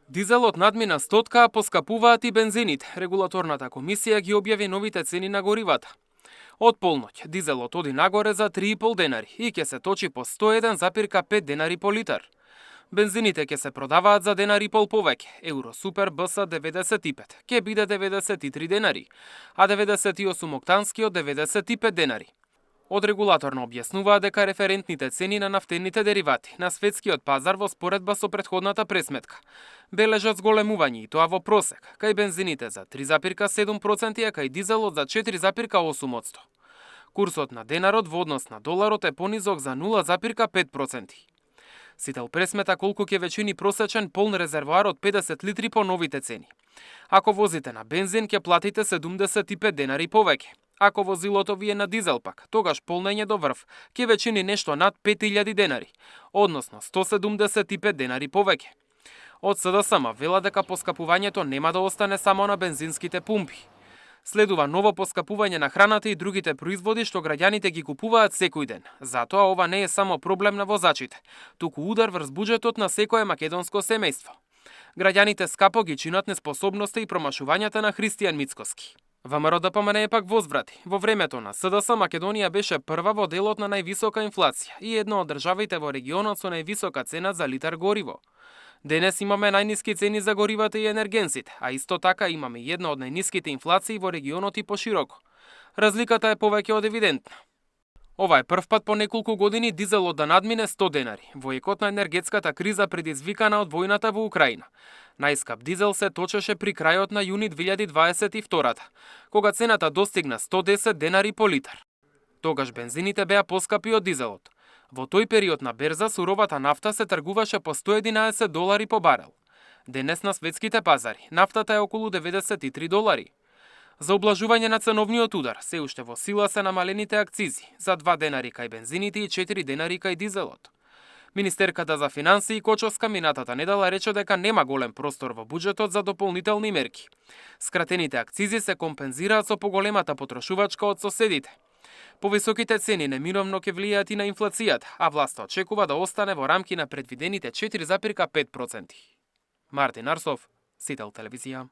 Дизелот надмина 100, а поскапуваат и бензините. Регулаторната комисија ги објави новите цени на горивата. Од полноќ, дизелот оди нагоре за 3,5 денари и ќе се точи по 101,5 денари по литар. Бензините ќе се продаваат за денари и пол повеќе. Евросупер БС 95 ќе биде 93 денари, а 98 октанскиот 95 денари. Од регулаторно објаснуваат дека референтните цени на нафтените деривати на светскиот пазар во споредба со претходната пресметка бележат зголемување и тоа во просек, кај бензините за 3,7%, а кај дизелот за 4,8%. Курсот на денарот во однос на доларот е понизок за 0,5%. Сител пресмета колку ќе вечини просечен полн резервоар од 50 литри по новите цени. Ако возите на бензин, ќе платите 75 денари повеќе. Ако возилото ви е на дизел пак, тогаш полнење до врв ќе вечини нешто над 5000 денари, односно 175 денари повеќе. Од СДСМ вела дека поскапувањето нема да остане само на бензинските пумпи. Следува ново поскапување на храната и другите производи што граѓаните ги купуваат секој ден. Затоа ова не е само проблем на возачите, туку удар врз буџетот на секое македонско семејство. Граѓаните скапо ги чинат неспособноста и промашувањата на Христијан Мицкоски. ВМРО ДПМН е пак возврати. Во времето на СДС Македонија беше прва во делот на највисока инфлација и една од државите во регионот со највисока цена за литар гориво. Денес имаме најниски цени за горивата и енергенсите, а исто така имаме една од најниските инфлации во регионот и пошироко. Разликата е повеќе од евидентна. Ова е прв пат по неколку години дизелот да надмине 100 денари, во екот на енергетската криза предизвикана од војната во Украина. Најскап дизел се точеше при крајот на јуни 2022, кога цената достигна 110 денари по литар. Тогаш бензините беа поскапи од дизелот. Во тој период на берза суровата нафта се тргуваше по 111 долари по барел. Денес на светските пазари нафтата е околу 93 долари. За облажување на ценовниот удар се уште во сила се намалените акцизи за 2 денари кај бензините и 4 денари кај дизелот. Министерката за финансии Кочовска минатата недела рече дека нема голем простор во буџетот за дополнителни мерки. Скратените акцизи се компензираат со поголемата потрошувачка од соседите. Повисоките цени неминовно ќе влијаат и на инфлацијата, а власта очекува да остане во рамки на предвидените 4,5%. Мартин Арсов, Сител телевизија.